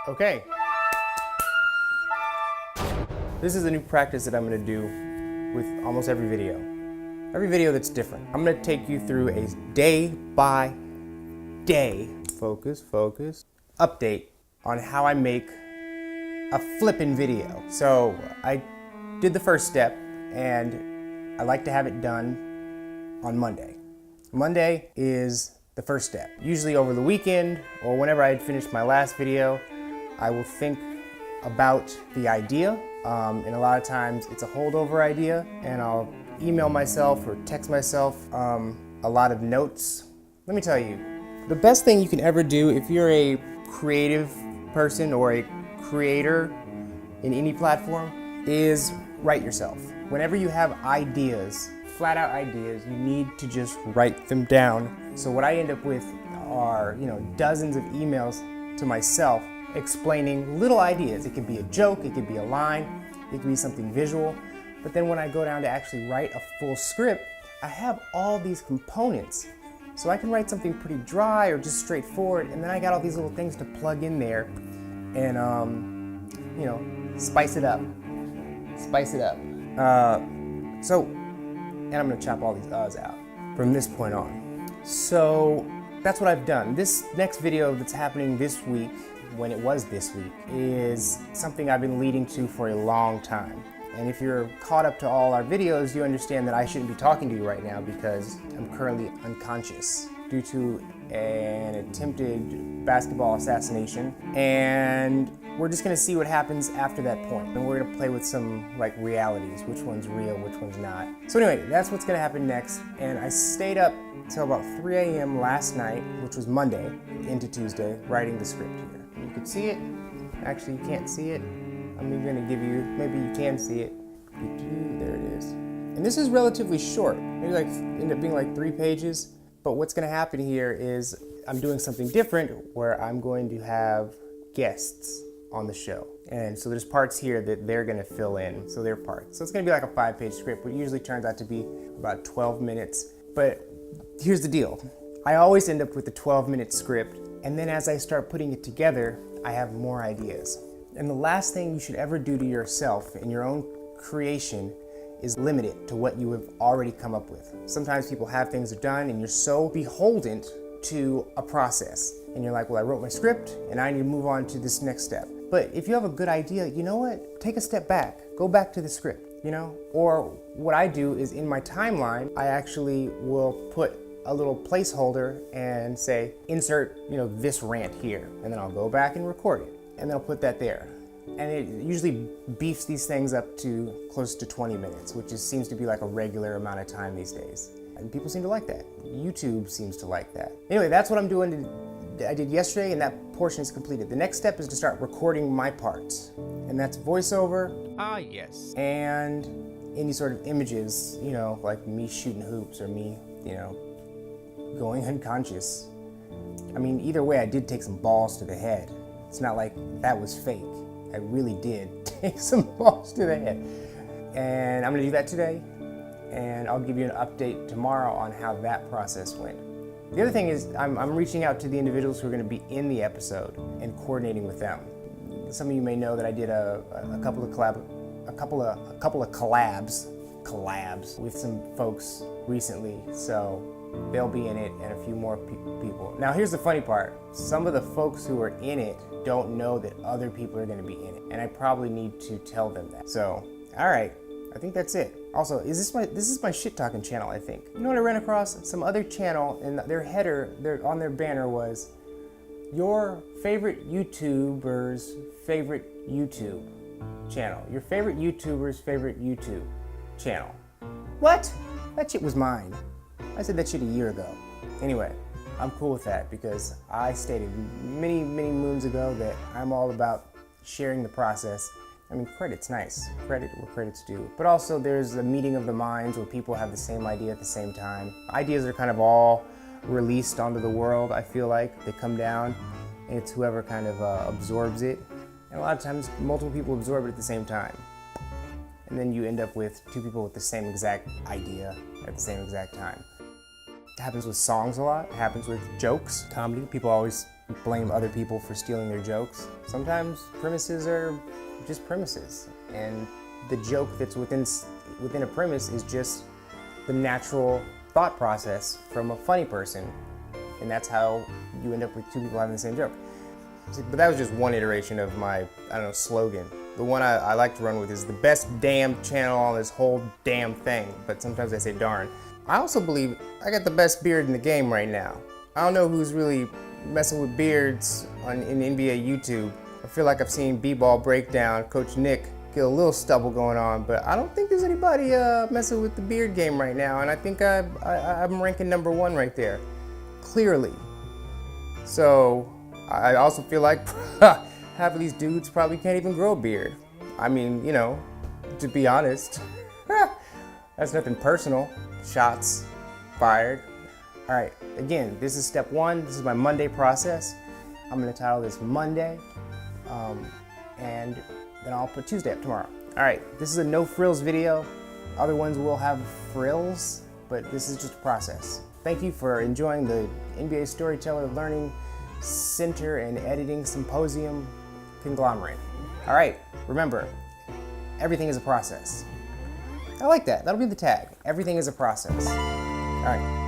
Okay. This is a new practice that I'm gonna do with almost every video. Every video that's different. I'm gonna take you through a day by day, focus, update on how I make a flippin' video. So I did the first step and I like to have it done on Monday. Monday is the first step. Usually over the weekend or whenever I had finished my last video, I will think about the idea. And a lot of times it's a holdover idea and I'll email myself or text myself a lot of notes. Let me tell you, the best thing you can ever do if you're a creative person or a creator in any platform is write yourself. Whenever you have ideas, flat out ideas, you need to just write them down. So what I end up with are, dozens of emails to myself explaining little ideas. It could be a joke, it could be a line, it could be something visual. But then when I go down to actually write a full script, I have all these components. So I can write something pretty dry or just straightforward, and then I got all these little things to plug in there and, spice it up. And I'm gonna chop all these uhs out from this point on. So that's what I've done. This next video that's happening this week, when it was this week, is something I've been leading to for a long time. And if you're caught up to all our videos, you understand that I shouldn't be talking to you right now because I'm currently unconscious due to an attempted basketball assassination. And we're just gonna see what happens after that point. And we're gonna play with some realities, which one's real, which one's not. So anyway, that's what's gonna happen next. And I stayed up till about 3 a.m. last night, which was Monday into Tuesday, writing the script here. You can see it. Actually, you can't see it. I'm even gonna give you, maybe you can see it. There it is. And this is relatively short. Maybe end up being 3 pages. But what's gonna happen here is I'm doing something different where I'm going to have guests on the show. And so there's parts here that they're gonna fill in, so they're parts. So it's gonna be like a 5-page script, which usually turns out to be about 12 minutes. But here's the deal. I always end up with a 12-minute script, and then as I start putting it together, I have more ideas. And the last thing you should ever do to yourself in your own creation is limit it to what you have already come up with. Sometimes people have things they're done and you're so beholden to a process. And you're like, well, I wrote my script and I need to move on to this next step. But if you have a good idea, you know what? Take a step back. Go back to the script, Or what I do is in my timeline, I actually will put a little placeholder and say, insert, this rant here. And then I'll go back and record it. And then I'll put that there. And it usually beefs these things up to close to 20 minutes, which seems to be like a regular amount of time these days. And people seem to like that. YouTube seems to like that. Anyway, that's what I'm doing. I did yesterday, and that portion is completed. The next step is to start recording my parts. And that's voiceover. Ah, yes. And any sort of images, like me shooting hoops or me, going unconscious. I mean, either way, I did take some balls to the head. It's not like that was fake. I really did take some balls to the head. And I'm gonna do that today. And I'll give you an update tomorrow on how that process went. The other thing is I'm reaching out to the individuals who are gonna be in the episode and coordinating with them. Some of you may know that I did a couple of collabs with some folks recently. So they'll be in it and a few more people. Now here's the funny part. Some of the folks who are in it don't know that other people are gonna be in it. And I probably need to tell them that. So, all right, I think that's it. Also, this is my shit talking channel, I think. You know what I ran across? Some other channel and their header, on their banner was, your favorite YouTuber's favorite YouTube channel. Your favorite YouTuber's favorite YouTube channel. What? That shit was mine. I said that shit a year ago. Anyway, I'm cool with that because I stated many, many moons ago that I'm all about sharing the process. I mean, credit's nice. Credit where credit's due. But also there's a meeting of the minds where people have the same idea at the same time. Ideas are kind of all released onto the world, I feel like. They come down and it's whoever kind of absorbs it. And a lot of times multiple people absorb it at the same time. And then you end up with 2 people with the same exact idea at the same exact time. It happens with songs a lot. It happens with jokes, comedy. People always blame other people for stealing their jokes. Sometimes premises are just premises, and the joke that's within a premise is just the natural thought process from a funny person, and that's how you end up with two people having the same joke. But that was just one iteration of my, I don't know, slogan. The one I like to run with is the best damn channel on this whole damn thing, but sometimes I say darn. I also believe I got the best beard in the game right now. I don't know who's really messing with beards in NBA YouTube. I feel like I've seen B-Ball Breakdown, Coach Nick, get a little stubble going on, but I don't think there's anybody messing with the beard game right now, and I think I'm ranking #1 right there, clearly. So I also feel like half of these dudes probably can't even grow a beard. I mean, you know, to be honest, that's nothing personal. Shots fired. All right, again, this is step 1. This is my Monday process. I'm gonna title this Monday, and then I'll put Tuesday up tomorrow. All right, this is a no frills video. Other ones will have frills, but this is just a process. Thank you for enjoying the NBA Storyteller Learning Center and Editing Symposium Conglomerate. All right, remember, everything is a process. I like that. That'll be the tag. Everything is a process. All right.